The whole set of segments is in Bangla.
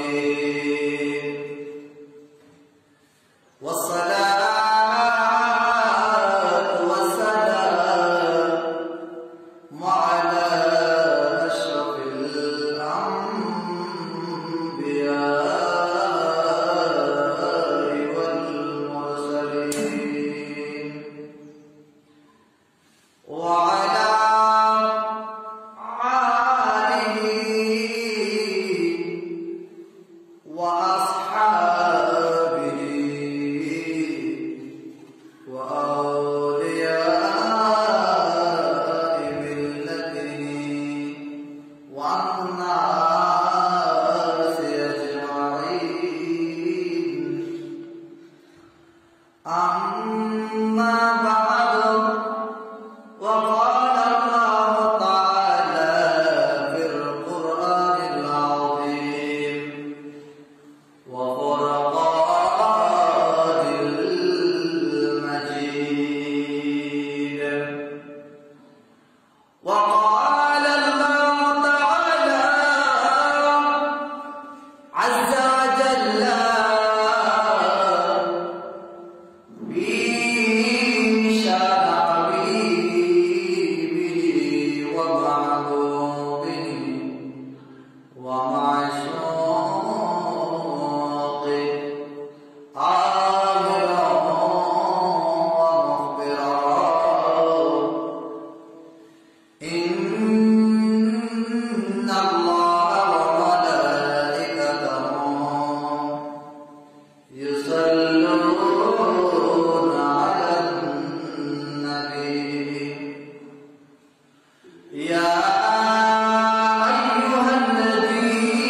المتقين والصلاة والسلام على أشرف الأنبياء والمرسلين وعلى وأصحابه وأولياء ملته والناس أجمعين أما بعد وقال الله تعالى في القرآن العظيم وفرقان المجيد وقال الله تعالى عز وجل بشأن حبيبه ومحبوبه ومعشوقه عامرا ومخبرا إن الله وملائكته يصلون على النبي يا أيها الذين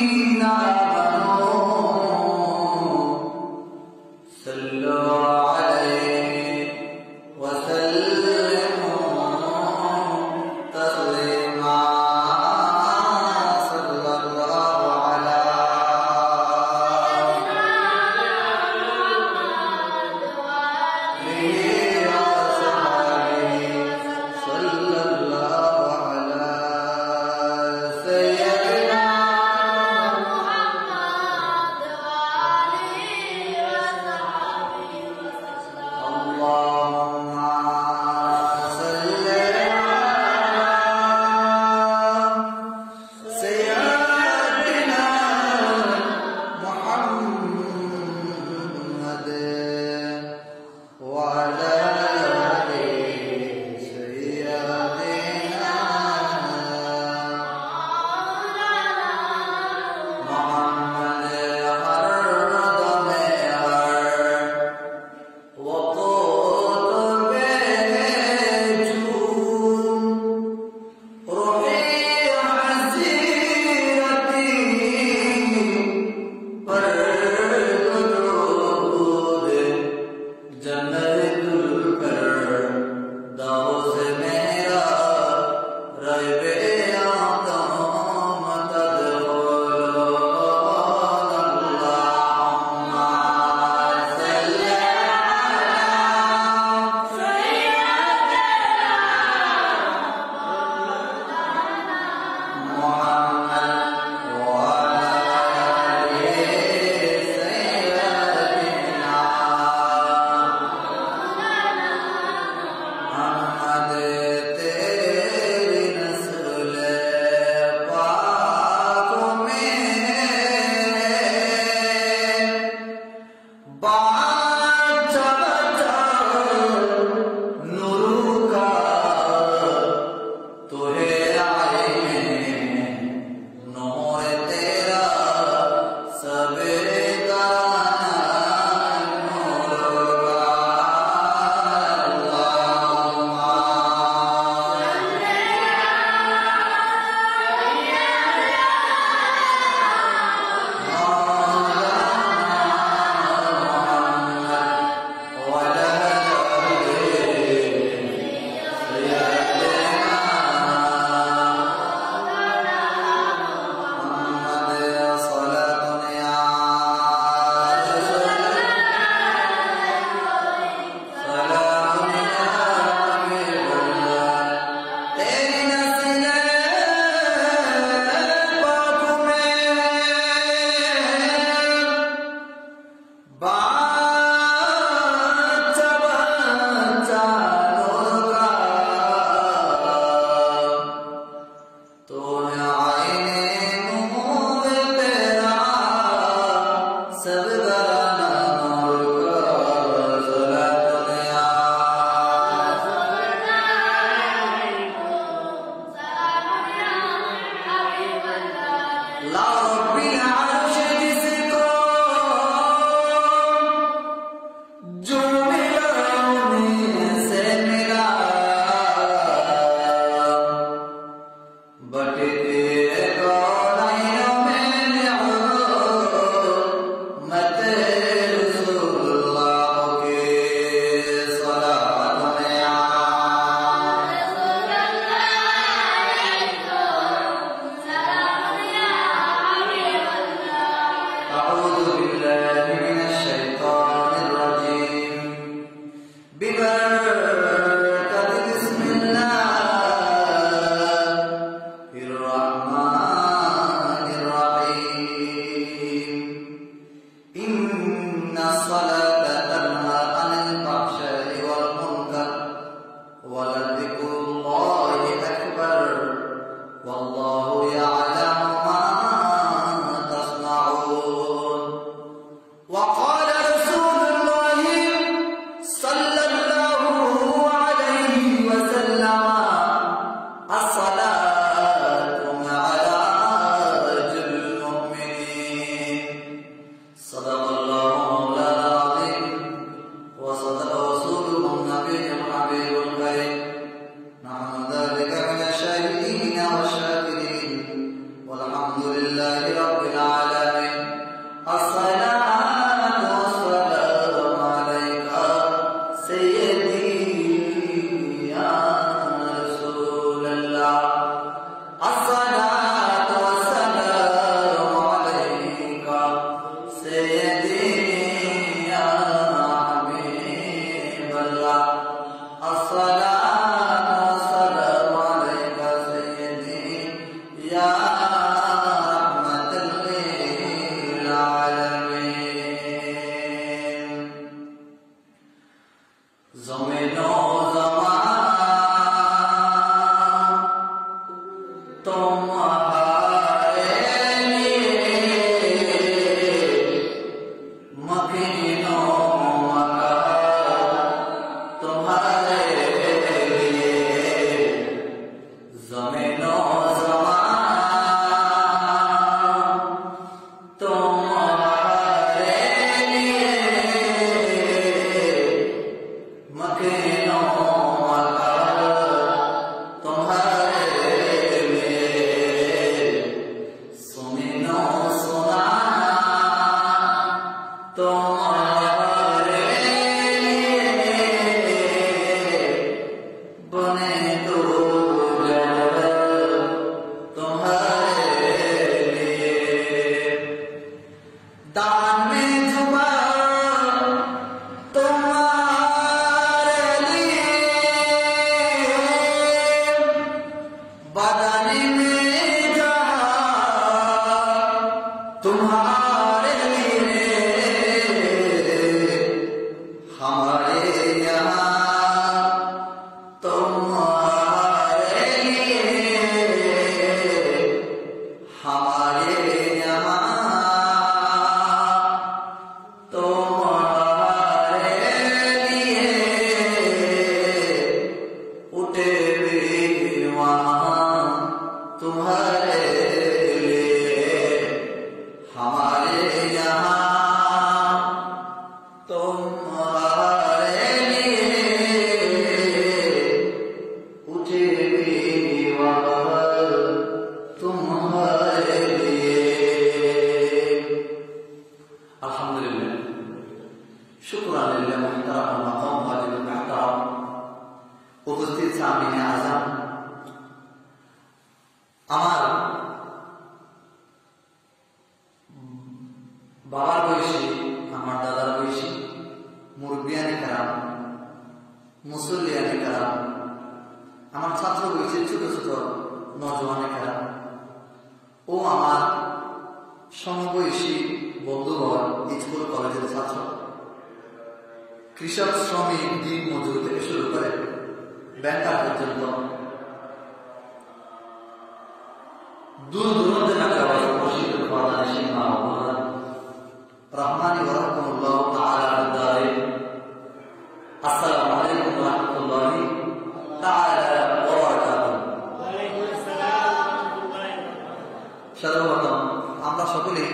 सर्वप्रथम আমরা সকলে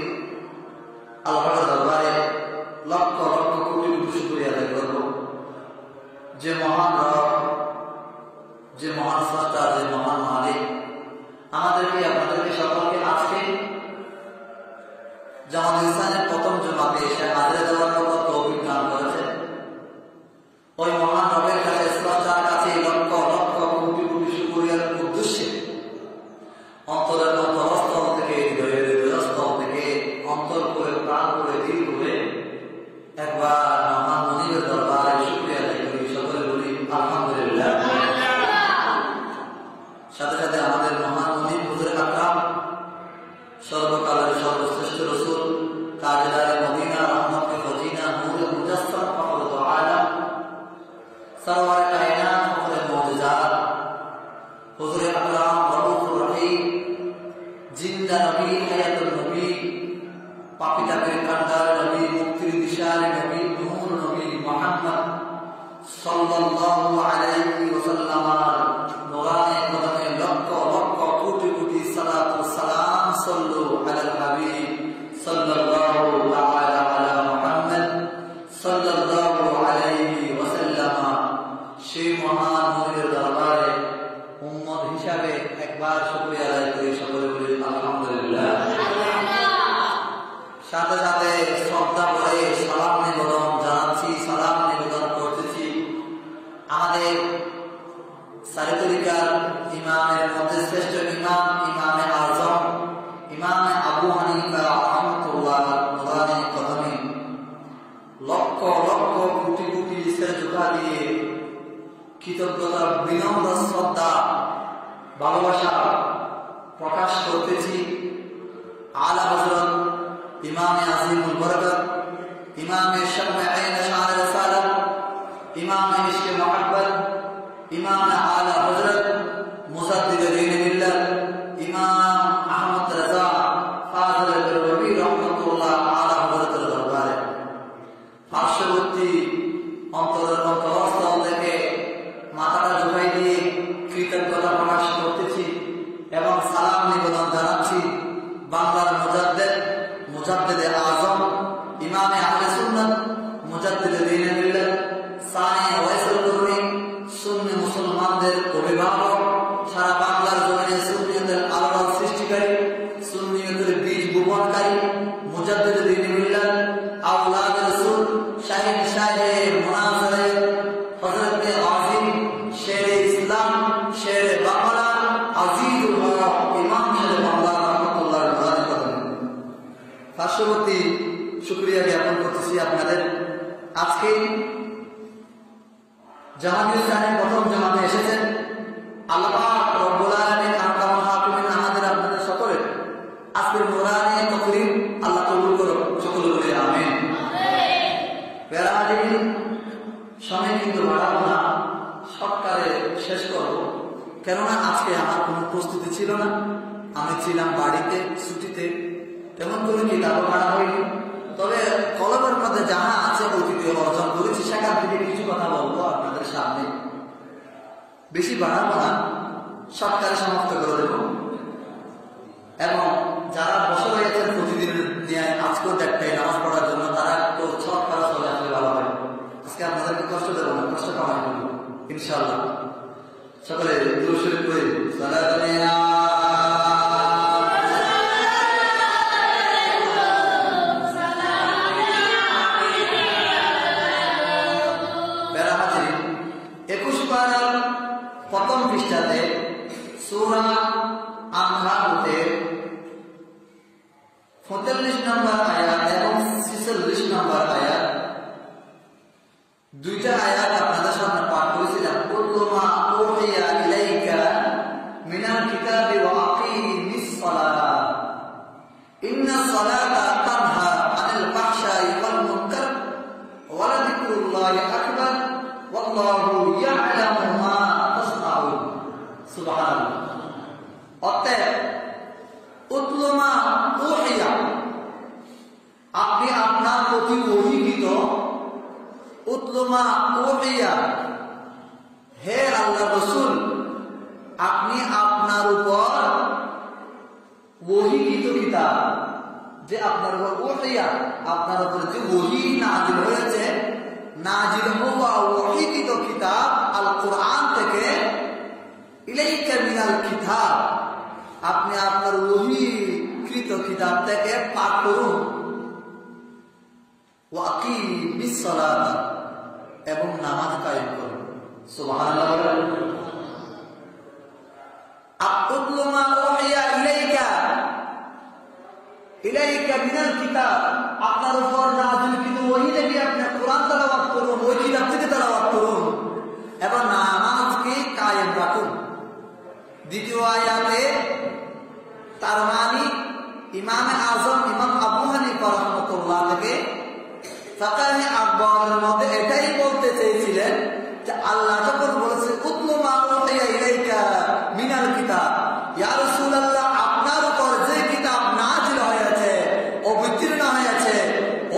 আল্লাহর দরবারে লক্ষ লক্ষ কোটি কোটি শুকরিয়া আদায় করব। যে মহান রব, যে মহান স্রষ্টা, যে মহান মালিক আমাদেরকে আপনাদেরকে সকলকে আজকে জামাত ইসলামের প্রথম জমাতে এসে হাজিরা দেওয়ার মতো তৌফিক দান করেছে। ওই মহান রবের কাছে, স্রষ্টার কাছে লক্ষ লক্ষ কোটি কোটি শুকরিয়ার উদ্দেশ্যে অন্তরের অন্তরস্থল থেকে, হৃদয়ের হৃদয়স্থল থেকে, অন্তর করে, প্রাণ করে, দিল করে একবার মহান মনিবের দরবারে শুকরিয়া আদায় করি। সকলে বলি আলহামদুলিল্লাহ। সাথে সাথে আমাদের মহান মনিব হুজুর আকরাম, সর্বকালের সর্বশ্রেষ্ঠ রাসূল, তাজদারে মদিনা, রহমতে মদিনা, নূরে মুজাসসাম, ফখরুল আলাম, সরওয়ারে কায়নাত, ফখরে মুজিজাত, হুজুর আকরাম রউফুর রহিম, জিন্দা নবী, হায়াতুল নবী, পাপী তাপের কান্ডার নবী, মুক্তির দিশার নবী, নূর নবী মুহাম্মদ সাল্লাল্লাহু আলাইহি ওয়াসাল্লামের নূরানি কদমে লক্ষ লক্ষ কোটি কোটি সালাত ও সালাম সাল্লু আলাল হাবিব সাল্লাল্লাহু তাআলা আলা মুহাম্মদ সাল্লাল্লাহু আলাইহি ওয়াসাল্লাম। সেই মহান নবীর দরবারে উম্মত হিসাবে একবার শুকরিয়া আদায় করি। সকলে বলি আলহামদুলিল্লাহ। সাথে সাথে শ্রদ্ধা করে সালাম নিবেদন জানাচ্ছি, সালাম নিবেদন করতেছি আমাদের সারি তরিকার ইমামের মধ্যে শ্রেষ্ঠ ইমাম, ইমামে আজম, ইমামে আবু হানিফা রাহমাতুল্লাহ নূরানি কদমে লক্ষ লক্ষ কোটি কোটি সেজদা দিয়ে কৃতজ্ঞতা, বিনম্র শ্রদ্ধা, ভালোবাসা প্রকাশ করতেছি আলা হযরত ইমামে আজিমুল বরকত, ইমামে শাফিঈ শান রিসালাত, ইমামে ইশকে মুহাব্বত, ইমামে আলা হযরত মুজাদ্দিদ দ্বীন মিল্লাত, ইমাম আহমদ রাজা ফাজিল রবি রহমাতুল্লাহ আলা হযরতের দরবারে পার্শ্ববর্তী অন্তরের অন্তরস্থল থেকে মাথাটা ঝুঁকাই দিয়ে কৃতজ্ঞতা প্রকাশ করতেছি এবং সালাম নিবেদন জানাচ্ছি বাংলার মুজাদ্দিদে আজম, ইমামে আহলে সুন্নাত, মুজাদ্দিদে দ্বীন মিল্লাত, সানি ওয়াইসুল কর্মী, সুন্নি মুসলমানদের অভিভাবক, সারা বাংলার জমিনে সুন্নিয়তের আলো সৃষ্টিকারী, সুন্নিয়তের বীজ বপনকারী, মুজাদ্দিদে দ্বীন মিল্লাত, আওলাদ রাসূল, শাহিদ শাহে মুনাজারে হযরতে আজিম, শেরে ইসলাম, শেরে বাংলা, আজিজুল হক, ইমাম শেরে বাংলা রহমাতুল্লাহ নূরানি কদমে পার্শ্ববর্তী শুকরিয়া জ্ঞাপন করতেছি আপনাদের। আজকে জামাত ইসলামের প্রথম জামাতে এসেছেন। আল্লাহ পাক রব্বুল আলামিন আহকামুল হাকিমিন আমাদের আপনাদের সকলের আজকের নূরানি তাকরীর আল্লাহ কবুল করুন। সকলে বলি আমিন। প্যারাদিন সময় কিন্তু বাড়াবো না, সকালে শেষ করব, কেননা আজকে আমার কোনো প্রস্তুতি ছিল না। আমি ছিলাম বাড়িতে ছুটিতে, তেমন কোনো কিতাবও পড়া হয়নি। তবে কলমের মধ্যে যাহা আছে অতীতে অর্জন করেছি, সেখান থেকে কিছু কথা বলবো আপনাদের সামনে। বেশি বাড়াবো না, সরকারে সমাপ্ত করে দেব। এবং যারা বসে রয়েছেন প্রতিদিন আজকেও দেখতে নামাজ পড়ার জন্য, তারা তো সরকার চলে আসলে ভালো হয়। আজকে আপনাদেরকে কষ্ট দেবো না, কষ্ট কামাই করবো ইনশাআল্লাহ। সকলে দুরূদ শরীফ পড়ে সালাত প্রথম পৃষ্ঠাতে সূরা আনকাবুতের ৪৫ নম্বর আয়াত এবং ৪৬ নম্বর আয়াত, দুইটা আয়াত আপনাদের সামনে পাঠ করেছিলাম। কুল্লু মা উহিয়া ইলাইকা মিনাল কিতাবি ওয়া আকিমিস সালাহ ইন্নাস সালাতা তানহা আনিল ফাহশাই ওয়াল মুনকার ওয়া লাযিকরুল্লাহি আকবার ওয়াল্লাহু ইয়া'লামু মা তাসনাউন। সুবহানাল্লাহ। অতএব উতলু মা উহিয়া, আপনি আপনার প্রতি ওহীকৃত, উতলু মা উহিয়া, হে আল্লাহর রাসূল আপনি আপনার উপর ওহীকৃত কিতাব যে আপনার উপর ওহিয়া, আপনার উপর যে ওহী নাযিল হয়েছে, নাযিল হওয়া ওহীকৃত কিতাব আল কোরআন থেকে, ইলাইকা মিনাল কিতাব, আপনি আপনার ওহীকৃত কিতাব থেকে পাঠ করুন। ওয়া আকিমিস সালাত, এবং নামাজ কায়েম করুন। সুবহানাল্লাহ। আতলু মা ওহিয়া ইলাইকা মিনাল কিতাব, আপনার উপর নাযিলকৃত ওহী থেকে আপনি কোরআন তেলাওয়াত করুন, ওই কিতাব থেকে তেলাওয়াত করুন এবং নামাজকে কায়েম রাখুন। দ্বিতীয় আয়াতে তার মানে ইমাম আযম ইমাম আবু হানিফা রাহমাতুল্লাহ থেকে ফাকাহে আকবরের মধ্যে এটাই বলতে চেয়েছিলেন যে আল্লাহ যখন বলেছে উতলু মা উহিয়া ইলাইকা মিনাল কিতাব, ইয়া রাসূলুল্লাহ আপনার উপর যে কিতাব নাযিল হয়েছে, অবতীর্ণ হয়েছে,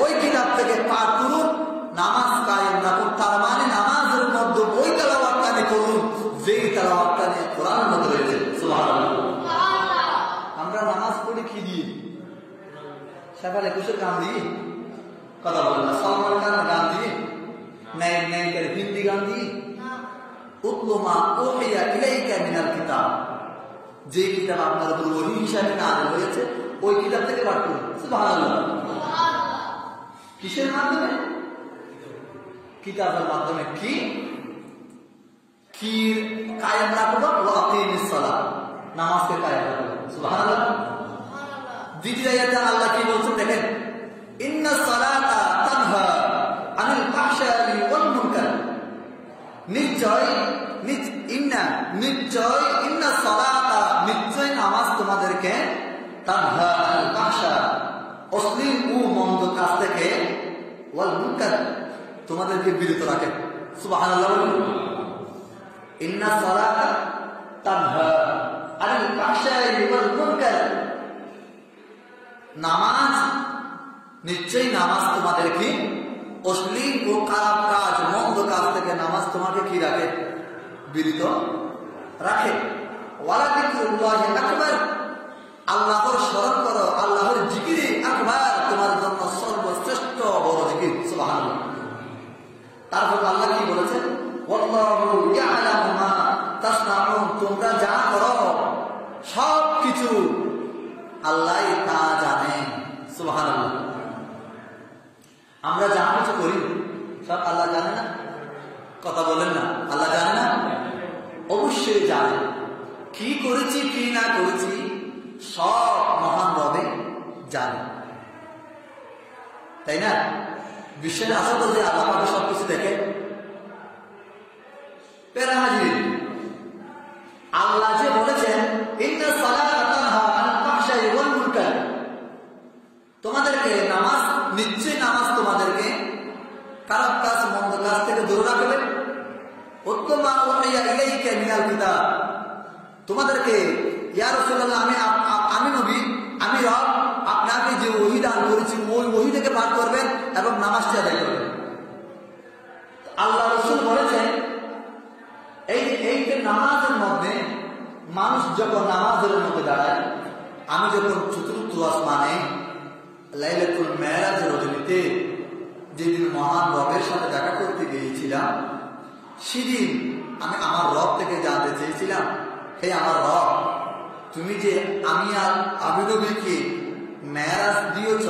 ওই কিতাব থেকে পাঠ করুন, নামাজ কায়েম রাখুন। তার মানে নামাজের মধ্যে ওই তেলাওয়াতটা করুন যেই তেলাওয়াতটা কোরআনের মধ্যে রয়েছে। সুবহানাল্লাহ। আমরা নামাজ পড়ি কি দিয়ে? সকালে একুশের গান দিয়ে কথা বলেন না, সলমান খানের গান দিয়ে, নায়িকার হিন্দি গান দিয়ে। উতলু মা উহিয়া ইলাইকা মিনাল কিতাব, যে কিতাব আপনার উপর ওহী হিসাবে নাযিল হয়েছে, ওই কিতাব থেকে পাঠ করুন। সুবহানাল্লাহ। কিসের মাধ্যমে? কিতাবের মাধ্যমে। কি কি কায়েম রাখবো? ওয়া আকিমিস সালাত, নামাজকে কায়েম রাখবো। সুবহানাল্লাহ। দ্বিতীয় আয়াতে আল্লাহ কি বলছেন দেখেন, ইন্নাস সালাতা তানহা আনিল ফাহশাই ওয়াল মুনকার, নিশ্চয় নামাজ তোমাদেরকে তানহা আনিল ফাহশা, অশ্লীল ও মন্দ কাজ থেকে, ওয়াল মুনকার, তোমাদেরকে বিরত রাখে। সুবহানাল্লাহ। ইন্নাস সালাতা তানহা আনিল ফাহশাই ওয়াল মুনকার, নামাজ, নিশ্চয়ই নামাজ তোমাদেরকে অশ্লীল ও খারাপ কাজ, মন্দ কাজ থেকে নামাজ তোমাকে কি রাখে? বিরত রাখে। ওয়ালা যিকরুল্লাহি আকবার, আল্লাহর স্মরণ করো, আল্লাহর জিকিরে আকবার তোমার জন্য সর্বশ্রেষ্ঠ বড় জিকির। সুবহানাল্লাহ। তারপর আল্লাহ কি বলেছেন? ওয়াল্লাহু ইয়ালামু মা তাসনাউন, তোমরা যা করো সব কিছু আল্লাহ তা জানে। সুবহানাল্লাহ। আমরা যা কিছু করি সব আল্লাহ জানে না? কথা বলেন না, আল্লাহ জানে না? অবশ্যই জানে। কি করেছি কি না করেছি সব মহান রবে জানে, তাই না? বিশ্বের আসল যে আল্লাহ পাকে সবকিছু দেখে। প্যারা হাজির, আল্লাহ যে বলেছেন ইন্নাস সালাতা তানহা আনিল ফাহশাই ওয়াল মুনকার, তোমাদেরকে নামাজ, নিশ্চয়ই নামাজ তোমাদেরকে খারাপ কাজ, মন্দ কাজ থেকে দূরে রাখবে। উতলু মা উহিয়া ইলাইকা মিনাল কিতাব, তোমাদেরকে, ইয়া রাসূলুল্লাহ আমি নবী, আমি রব, আপনাকে যে ওহী দান করেছি ওই ওহী থেকে পাঠ করবেন এবং নামাজটি আদায় করবেন। আল্লাহ রাসূল বলেছেন এই যে নামাজের মধ্যে মানুষ যখন নামাজের মধ্যে দাঁড়ায়, আমি যখন চতুর্থ আসমানে লাইলাতুল মেরাজ রজনীতে যেদিন মহান রবের সাথে দেখা করতে গিয়েছিলাম, সেদিন আমি আমার রব থেকে জানতে চেয়েছিলাম, হে আমার রব, তুমি যে আমি নবীকে মেরাজ দিয়েছ,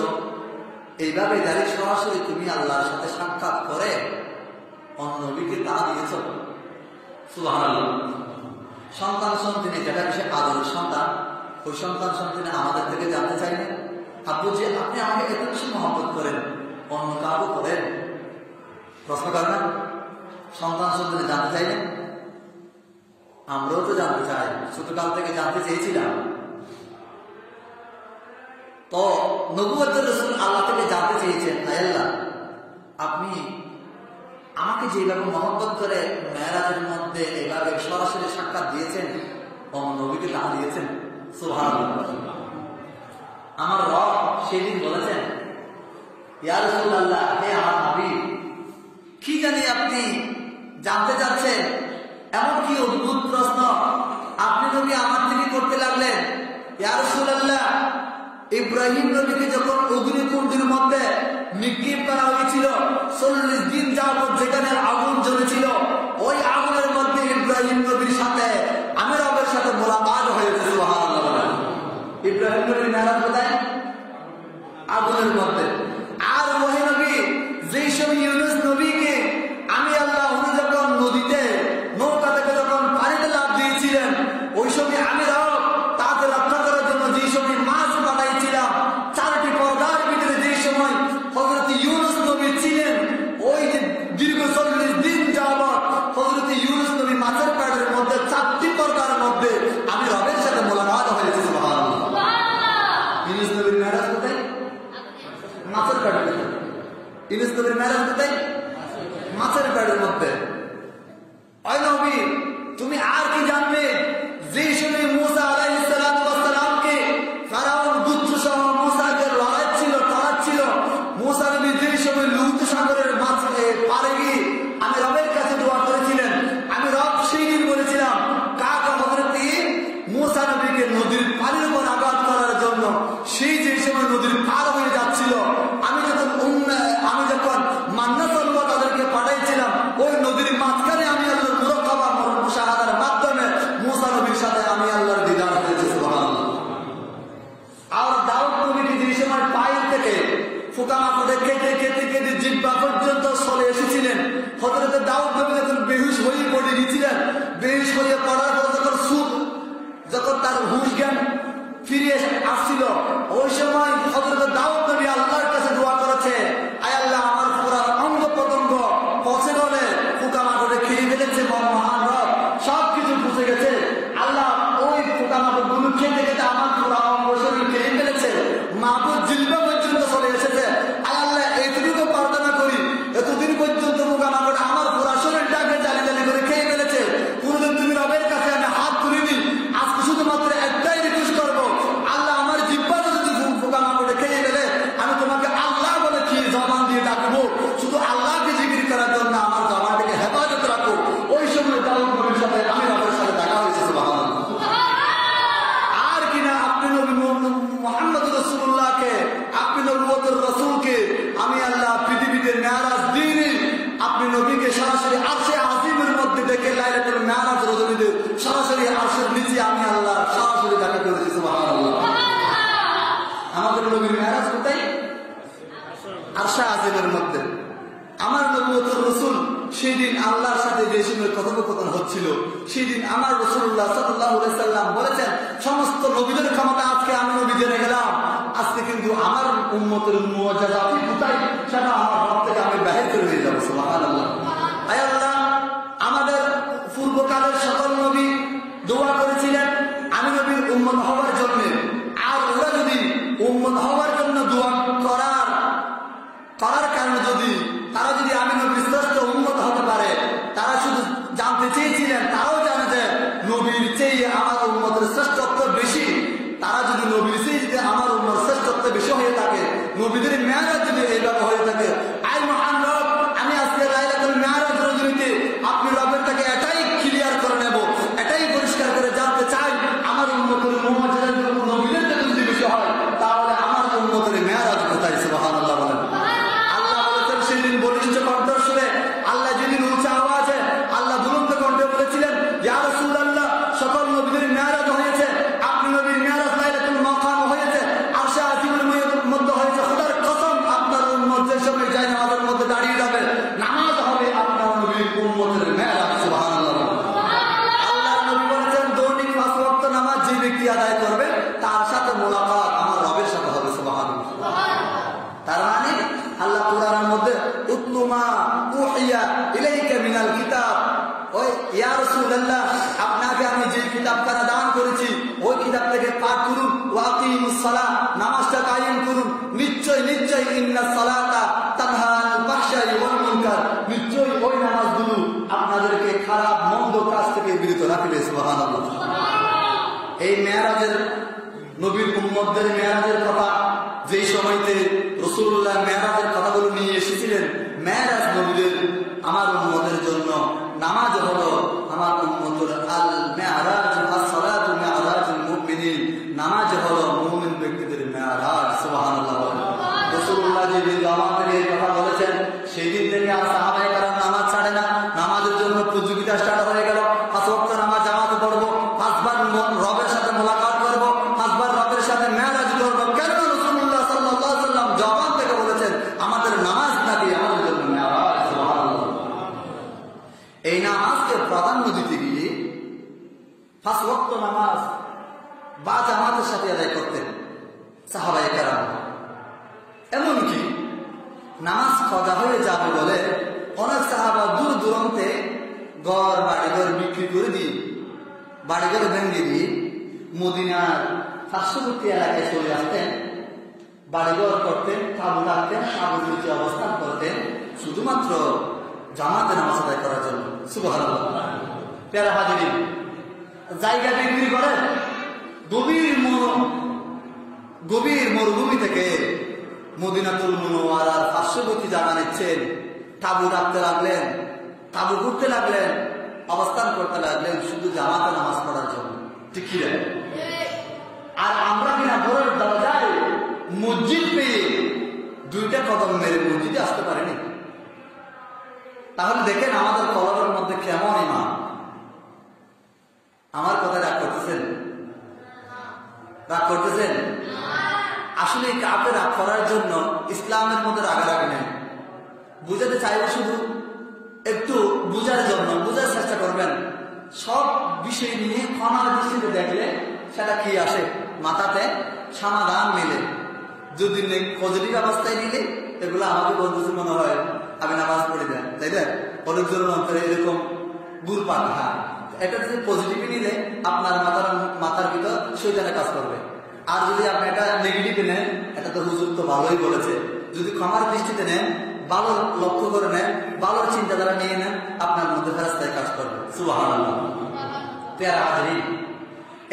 এইভাবে ডাইরেক্ট সরাসরি তুমি আল্লাহর সাথে সাক্ষাৎ করে অন্য নবীকে তা দিয়েছ। সুবহানাল্লাহ। সন্তান সন্তানে যেটা বিষয় আদরের সন্তান, ওই সন্তান সন্তানে আমাদের থেকে জানতে চাইলে, আব্বু যে আপনি আমাকে এত বেশি মহব্বত করেন, অন্য কাউকে করেন? প্রশ্ন করেন না? সন্তান সন্তানে জানতে চাইলেন? আমরাও তো জানতে চাই, ছোটকাল থেকে জানতে চেয়েছিলাম। তো নবুয়তের রাসূল আল্লাহ থেকে জানতে চেয়েছেন, আয় আল্লাহ, আপনি আমাকে যেভাবে মহব্বত করে মেরাজের মধ্যে এভাবে সরাসরি সাক্ষাৎ দিয়েছেন, অন্য নবীকে তা দিয়েছেন। সুবহানাল্লাহ। আমার রব সেদিন বলেছেন, ইয়া রাসূলুল্লাহ, হে আমার নবী, কি জানি আপনি জানতে চাচ্ছেন, এমন কি অদ্ভুত প্রশ্ন আপনি নবী আমার থেকে করতে লাগলেন। ইয়া রাসূলুল্লাহ, ইব্রাহিম নবীকে যখন অগ্নিকুণ্ডের মধ্যে নিক্ষেপ করা হয়েছিল, 40 দিন যাবত যেখানে আগুন জ্বলেছিল, ওই আগুনের মধ্যে ইব্রাহিম নবীর সাথে আমি রবের সাথে মোলাকাত হয়েছে। সুবহানাল্লাহ। ইব্রাহিম নবীর মেরাজ কোথায়? আগুনের মধ্যে। আর ওই নবী যেই সময় ইউনুস নবীকে আমি আল্লাহ উনি যখন নদীতে নৌকা থেকে যখন পানিতে লাফ দিয়েছিলেন, ওই সময় আমি রব তাকে রক্ষা করার জন্য যেই সময় মাছ পাঠাইছিলাম, 4টি পর্দার ভিতরে যেই সময় হযরত ইউনুস নবী ছিলেন, ওই যে দীর্ঘ 40 দিন যাবত হযরত ইউনুস নবী মাছের পেটের মধ্যে 4টি পর্দার মধ্যে আমি রবের সাথে মোলাকাত হয়েছে। সুবহানাল্লাহ। ইউনুস নবীর মেরাজ কোথায়? মাছের পেটের মধ্যে। ইউনুস নবীর মেরাজ কোথায়? মাছের পেটের মধ্যে। ওই নবী তুমি আর কি জানবে? যে সময় মুসা আলাইহিস সালামকে ফেরাউন গুচ্ছ সহ মুসাকে লড়াচ্ছিল, তাড়াচ্ছিল, মুসা নবী যে সময় লুত সাগরের মাঝে পারে গিয়ে আমি রবের কাছে দোয়া করেছিলেন, আমি রব সেই দিন বলেছিলাম কাকা হযরত মুসা নবীকে নদীর পানির উপর আঘাত করার জন্য। সেই যে সময় নদীর পার হয়ে যাচ্ছিল, আমি যখন মান্না সাল্লাহ তাদেরকে পাঠাইছিলাম, ওই নদীর মাঝখানে আমি আল্লাহর মুরাকাবা মুশাহাদার মাধ্যমে মুসা নবীর সাথে আমি আল্লাহর দিদার হয়েছে। সুবহানাল্লাহ। আর দাউদ নবীকে যে সময় পায়ের থেকে ফুকামাকুড়ে কেটে কেটে কেটে জিহ্বা পর্যন্ত চলে এসেছিলেন, হযরত দাউদ নবী যখন বেহুশ হয়ে পড়ে গিয়েছিলেন, বেহুশ হয়ে পড়ার পর যখন তার হুঁশ জ্ঞান ফিরে আসছিল, ওই সময় হযরত দাউদ নবী আল্লাহর কাছে দোয়া করেছে, আয় আল্লাহ আমার পুরা অঙ্গ প্রত্যঙ্গ পচে গেলে পোকামাকড়ে খেয়ে ফেলেছে, মহান রব সবকিছু পুষে গেছে, আল্লাহ ওই পোকামাকড় গুলো খেতে খেতে আমার পুরা অঙ্গ শরীর খেয়ে ফেলেছে, মাহবুব জিলবা পর্যন্ত চলে এসেছে, আয় আল্লাহ এইটুকু প্রার্থনা করি, এতদিন পর্যন্ত পোকামাকড় আমার পুরা শরীরটাকে জালি জালি করে খেয়ে ফেলেছে, কোনদিন তুমি রবের কাছে আমি হাত তুলিনি, আজকে শুধুমাত্র একটাই রিকোয়েস্ট করবো, আল্লাহ আমার জিহ্বাটা যদি পোকামাকড়ে খেয়ে ফেলে আমি তোমাকে আল্লাহ বলে কি জবান দিয়ে ডাকবো, শুধু আল্লাহকে জিকির করার জন্য আমার জবানটাকে হেফাজত রাখো। ওই সময় দাউদ নবীর সাথে আমি রবের সাথে দেখা হয়েছে। সুবহানাল্লাহ। আর কিনা আপনি নবী মুহাম্মদ রাসূলুল্লাহকে, আপনি নবুয়তের রাসূলকে আমি আল্লাহ পৃথিবীতে মেরাজ দিইনি, আপনি নবীকে সরাসরি আরশে আজিমের মধ্যে দেখে লাইলাতুল মেরাজ রজনীতে সরাসরি আরশের নিচে আমি আল্লাহ সরাসরি দেখা করেছি। সুবহানাল্লাহ। আমাদের নবীর মেরাজ কোথায়? আরশে আজিমের মধ্যে। আমার নবুয়তের রাসূল সেদিন আল্লাহর সাথে যে সময় কথোপকথন হচ্ছিল, সেদিন আমার রাসূলুল্লাহ সাল্লাল্লাহু আলাইহি সাল্লাম বলেছেন, সমস্ত নবীদের ক্ষমতা আজকে আমি নবী জেনে গেলাম, আজকে কিন্তু আমার উম্মতের মুআজিজা কোথায় সেটা আমার হাত থেকে আমি বাহির করে দিয়ে যাব। সুবহানাল্লাহ। আয় আল্লাহ, আমাদের পূর্বকালের সকল নবী দোয়া করেছিলেন আমি নবীর উম্মত হওয়ার জন্য, আর ওরা যদি উম্মত হওয়ার জন্য দোয়া করার কারণে তারা যদি আমি নবীর শ্রেষ্ঠ উম্মত হতে পারে, তারা শুধু জানতে চেয়েছিলেন, তারাও জানে যে নবীর চেয়ে আমার উম্মতের শ্রেষ্ঠত্ব বেশি, তারা যদি নবীর চেয়ে যদি আমার উম্মতের শ্রেষ্ঠত্ব বেশি হয়ে থাকে, নবীদের মেরাজ যদি এইভাবে হয়ে থাকে, আই মহান রব আমি আজকে লাইলাতুল মেরাজ রজনীতে আপনি রবের থেকে এটাই ক্লিয়ার করে নেব, এটাই পরিষ্কার করে জানতে চাই আমার উম্মতের মুআজিজা নবীদের থেকে যদি বেশি হয়, তাহলে আমার উম্মতের মেরাজ কোথায়? সুবহানাল্লাহ বলেন। আল্লাহ বলেছেন সেদিন বলিষ্ঠ কণ্ঠস্বরে, আল্লাহ যেদিন উঁচা আওয়াজে আল্লাহ বুলন্দ কণ্ঠে বলেছিলেন, ইয়া রাসূলুল্লাহ সকল নবীদের মেরাজ হয়েছে, আপনি নবীর মেরাজ লাইলাতুল মাকাম হয়েছে, আরশে আজিমের মধ্যে হয়েছে, খোদার কসম আপনার উম্মত যে সময় যায় নামাজের মধ্যে দাঁড়িয়ে যাবে, নামাজ হবে আপনার নবীর উম্মতের মেরাজ। সুবহানাল্লাহ। আল্লাহর নবী বলেছেন দৈনিক 5 ওয়াক্ত নামাজ যে ব্যক্তি আদায় করবে তার সাথে মোলাকাত আমার রবের সাথে হবে। সুবহানাল্লাহ। তার মানে আল্লাহ কোরআনের মধ্যে উতলুমা উহিয়া ইলাইকা মিনাল কিতাব, ওই ইয়া রাসূলুল্লাহ আপনাকে আমি যে কিতাবখানা দান করেছি ওই কিতাব থেকে পাঠ করুন, ওয়া আকিমুস সালাহ নামাজটা কায়েম করুন, নিশ্চয় নিশ্চয় ইন্নাস সালাতা তানহা আনিল ফাহশাই ওয়াল মুনকার, নিশ্চয় ওই নামাজগুলো আপনাদেরকে খারাপ মন্দ কাজ থেকে বিরত রাখবে। সুবহানাল্লাহ। এই মেরাজের নবীর উম্মতদের মেরাজের কথা যেই সময়তে রাসূলুল্লাহ মেরাজের কথাগুলো নিয়ে এসেছিলেন, মেরাজ নবীদের আমার উম্মতের জন্য নামাজ হলো আমার উম্মতের আল মেরাজ, আস-সালাতু মেরাজুল মুমিনিন, নামাজ হলো মুমিন ব্যক্তিদের মেরাজ। যেদিন জামাতের এই কথা বলেছেন সেই দিন থেকে আর সাহাবায়ে কেরাম নামাজ ছাড়ে না। নামাজের জন্য প্রতিযোগিতা স্টার্ট হয়ে গেল। 5 ওয়াক্ত নামাজ জামাতে পড়বো, 5 বার রবের সাথে মোলাকাত করবো, 5 বার রবের সাথে মেরাজ করবো। কেন রাসূলুল্লাহ সাল্লাল্লাহু আলাইহি ওয়াসাল্লাম জবান থেকে বলেছেন আমাদের নামাজ নাকি আমাদের জন্য মেরাজ। সুবহানাল্লাহ। এই নামাজকে প্রাধান্য দিতে গিয়ে 5 ওয়াক্ত নামাজ বা জামাতের সাথে আদায় করতেন সাহাবায়ে কেরাম। এমনকি নামাজ কাজা হয়ে যাবে বলে অনেক সাহাবা দূর দূরান্তে বাড়িঘর বিক্রি করে দিয়ে, বাড়িঘর ভেঙে দিয়ে মদিনার পার্শ্ববর্তী এলাকায় চলে আসতেন, বাড়িঘর করতেন, তাঁবু রাখতেন, তাঁবুর নিচে অবস্থান করতেন শুধুমাত্র জামাতে নামাজ আদায় করার জন্য। সুবহানাল্লাহ। প্যারা হাজিরিন, জায়গা বিক্রি করে গভীর মরুভূমি থেকে মদিনাতুল মুনাওয়ারার পার্শ্ববর্তী জায়গা নিচ্ছেন, তাঁবু রাখতে লাগলেন, তাঁবু ঘুরতে লাগলেন, অবস্থান করতে লাগলেন শুধু জামাতে নামাজ পড়ার জন্য। ঠিক কি? আর আমরা কিনা ঘরের দরজায় মসজিদ পেয়ে 2টা কদম মেরে মসজিদে আসতে পারিনি। তাহলে দেখেন আমাদের কলবের মধ্যে কেমন ঈমান। আমার কথা রাগ করতেছেন? রাগ করতেছেন? আসলে কাউকে রাগ করার জন্য ইসলামের মধ্যে রাগারাগি নেই। বুঝাতে চাইব শুধু একটু বুঝার জন্য, বুঝার চেষ্টা করবেন। সব বিষয় নিয়ে ক্ষমার দৃষ্টিতে দেখলে সেটা কি আসে মাথাতে, সমাধান মিলে। যদি পজিটিভ অবস্থায় নিলে এগুলো আমাকে বলতেছে মনে হয় আমি নামাজ পড়ে দেন, তাই না? অনেকজনের অন্তরে এরকম গুরপাক। হ্যাঁ, এটা যদি পজিটিভ নিলে আপনার মাথার ভিতর শয়তানের কাজ করবে। আর যদি আপনি এটা নেগেটিভে নেন, এটা তো হুজুর তো ভালোই বলেছে, যদি ক্ষমার দৃষ্টিতে নেন, ভালো লক্ষ্য করে নেন, ভালো চিন্তাধারা নিয়ে নেন, আপনার মধ্যে ফেরেশতায় কাজ করবে। সুবহানাল্লাহ। প্যারা হাজিরিন,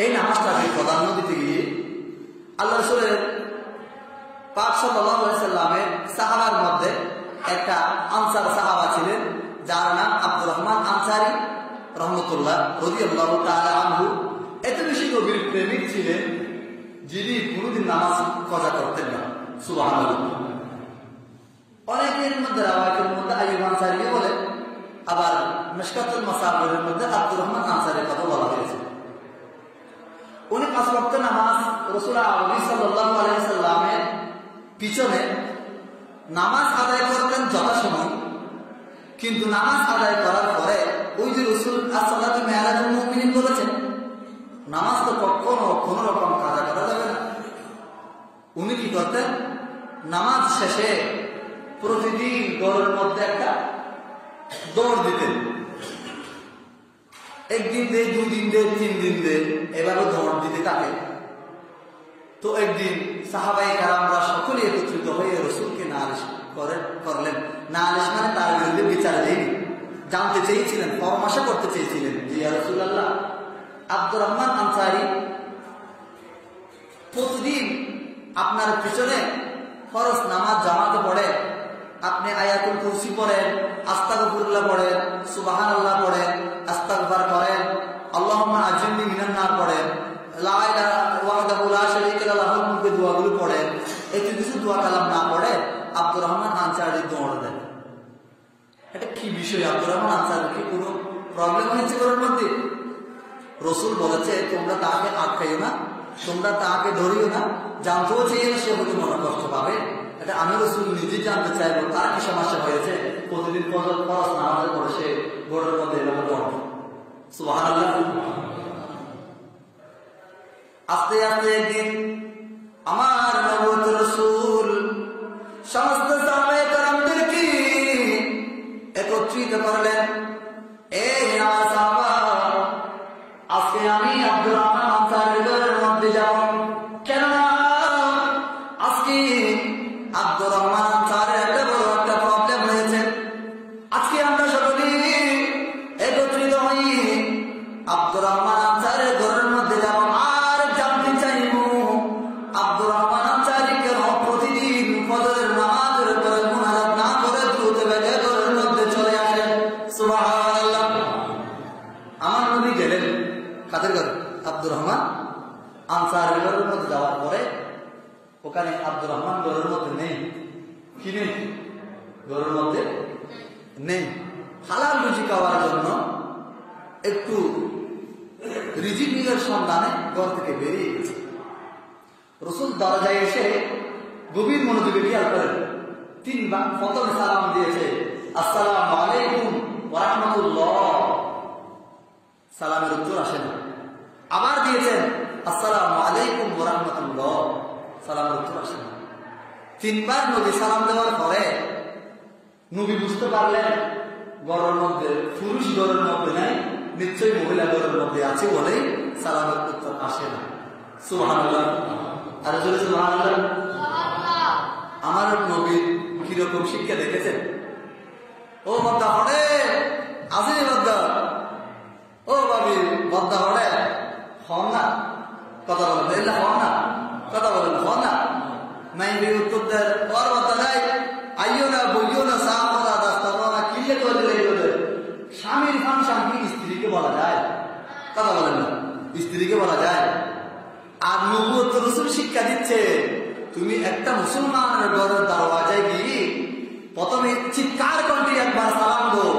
এই নামাজটাকে প্রাধান্য দিতে গিয়ে আল্লাহ রাসূলের পাক সাল্লাল্লাহু আলাইহি সাল্লামের সাহাবার মধ্যে একটা আনসার সাহাবা ছিলেন যার নাম আব্দুর রহমান আনসারী রহমতুল্লাহ রাদিয়াল্লাহু তাআলা আনহু। এত বেশি গভীর প্রেমিক ছিলেন যিনি কোনদিন নামাজ কাজা করতেন না। সুবহানাল্লাহ। অনেকের মধ্যে রাওয়ায়াতের মধ্যে আইয়ুব আনসারী বলে, আবার মিশকাতুল মাসাবিরের মধ্যে আব্দুর রহমান আনসারীর কথা বলা হয়েছে। উনি 5 ওয়াক্ত নামাজ রাসূল সাল্লাল্লাহু আলাইহি সাল্লামের পিছনে নামাজ আদায় করতেন যথাসময়, কিন্তু নামাজ আদায় করার পরে ওই যে রাসূল as-সালাতু মি'রাজুল মুমিনিন বলেছেন, নামাজ তো কখনো কোনো রকম কাজা করা যাবে না। উনি কি করতেন? নামাজ শেষে প্রতিদিন ঘরের মধ্যে একটা দৌড় দিতেন। 1 দিন দে, 2 দিন দে, 3 দিন দে, এভাবে দৌড় দিতে থাকে। তো একদিন সাহাবায়ে কেরামরা সকলে একত্রিত হয়ে রাসূলকে নালিশ করলেন। নালিশ মানে তার বিরুদ্ধে বিচার দেয়নি, জানতে চেয়েছিলেন, পরামর্শ করতে চেয়েছিলেন যে ইয়া রাসূলুল্লাহ, আব্দুর রহমান আনসারী প্রতিদিন আপনার পিছনে ফরজ নামাজ জামাতে পড়ে, আপনি আয়াতুল কুরসি পড়েন, আস্তাগফিরুল্লাহ পড়েন, সুবহানাল্লাহ পড়েন, আস্তাগফার করেন, আল্লাহুম্মা আজিরনি মিনান নার পড়েন, লা ইলাহা ওয়াহদাহু লা শারীকা লাহুল মুলকু দোয়াগুলো পড়েন। এই কিছু দোয়া কালাম না পড়ে আব্দুর রহমান আনসারী দৌড় দেন। এটা কি বিষয়? আব্দুর রহমান আনসারী কি কোনো প্রবলেম হয়েছে ওর মধ্যে? রাসূল বলেছে তোমরা তাকে আটকাইও না, তোমরা তাকে ধরিও না, জানতেও চেয়ে সে হয়তো মনে কষ্ট পাবে। এটা আমি রাসূল নিজে জানতে চাইবো তার কি সমস্যা হয়েছে। প্রতিদিন ফরজ নামাজের পরে সে ঘরের মধ্যে এভাবে পড়ত। সুবহানাল্লাহ। আস্তে আস্তে একদিন আমার নবুয়ত রাসূল সমস্ত সাহাবায়ে কেরামদেরকে একত্রিত করলেন। এই আমার সাহাবা, আজকে আমি আব্দুর রহমান আনসারীর মধ্যে যাব। কেননা আজকে আব্দুর রহমান আনসারীর একটা বড় একটা প্রবলেম হয়েছে। আজকে আমরা সকলে একত্রিত হই আব্দুর রহমান আনসারীর ঘরের মধ্যে যাব। আর জানতে চাইব আব্দুর রহমান আনসারী কেন প্রতিদিন ফজরের নামাজের পরে মুনাজাত না করে দ্রুত বেগে ঘরের মধ্যে চলে আসেন। সুবহানাল্লাহ। আমার নবী গেলেন কাদের ঘরে? আব্দুর রহমান আনসারীর ঘরের মধ্যে যাওয়ার পরে ওখানে আব্দুর রহমান ঘরের মধ্যে নেই। কি নেই, ঘরের মধ্যে নেই। হালাল রুজি খাওয়ার জন্য একটু রিজিকের সন্ধানে ঘর থেকে বেরিয়ে গেছে। রাসূল দরজায় এসে গভীর মনোযোগে খেয়াল করেন, 3 বার প্রথমে সালাম দিয়েছে, আসসালামু আলাইকুম ওয়া রাহমাতুল্লাহ। সালামের উত্তর আসে না। আবার দিয়েছেন, আসসালামু আলাইকুম ওয়া রাহমাতুল্লাহ। সালামের উত্তর আসে না। 3 বার নবী সালাম দেওয়ার পরে নবী বুঝতে পারলেন ঘরের মধ্যে, পুরুষ ঘরের মধ্যে নাই, নিশ্চয়ই মহিলা ঘরের মধ্যে আছে বলেই সালামের উত্তর আসে না। সুবহানাল্লাহ। আর জোরে সুবহানাল্লাহ। আমার নবীর কিরকম শিক্ষা দেখেছেন? ও বদ্দা হড়ে আসেনি, বদ্দা ও বাবি বদ্দা হড়ে হন না, কথা বলেন এলা হন না, কথা বলেন হন না। মাইবি উত্তর দেয়, ওর বদ্দা নাই, আইও না বইও না, সামনা দাস্তা না, কিলে করে দিলে ওদের স্বামীর ফাংশন কি স্ত্রীকে বলা যায়? কথা বলেন না, স্ত্রীকে বলা যায়? আর নবুয়ত রাসূল শিক্ষা দিচ্ছে, তুমি একটা মুসলমানের ঘরের দরওয়াজায় গিয়ে প্রথমে চিৎকার কণ্ঠে একবার সালাম দাও,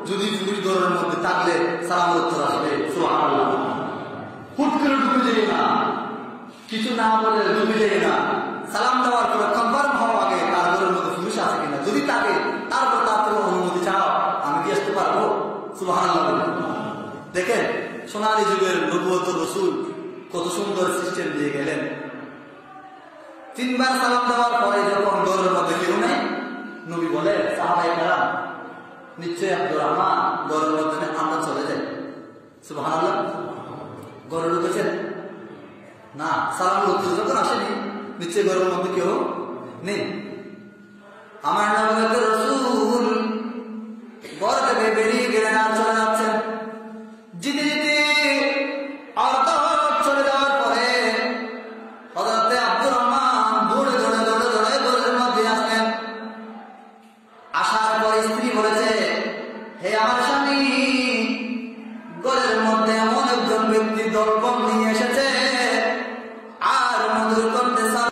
যদি পুরুষ ঘরের মধ্যে থাকলে সালামের উত্তর আসবে। সুবহানাল্লাহ। হুট করে ঢুকে যাই না, কিছু না বলে ঢুকে যাই না। সালাম দেওয়ার পরে কনফার্ম হওয়া আগে তার ঘরের মধ্যে পুরুষ আছে কিনা, যদি থাকে তারপর তার থেকে অনুমতি চাও, আমি কি আসতে পারবো? সুবহানাল্লাহ। দেখেন সোনালী যুগের নবুয়ত রাসূল কত সুন্দর সিস্টেম দিয়ে গেলেন। 3 বার সালাম দেওয়ার পরে যখন ঘরের মধ্যে কেউ নেই, নবী বলে, সাহাবায়ে কেরাম নিশ্চয়ই আব্দুর রহমান ঘরের মধ্যে নেই, আমরা চলে যাই। সুবহানাল্লাহ। ঘরে ঢুকেছেন না, সালামের উত্তর যখন আসেনি, নিশ্চয়ই ঘরের মধ্যে কেউ নেই। আমার নবুয়ত রাসূল ঘর থেকে বেরিয়ে গেলেন আর চলে যাচ্ছেন।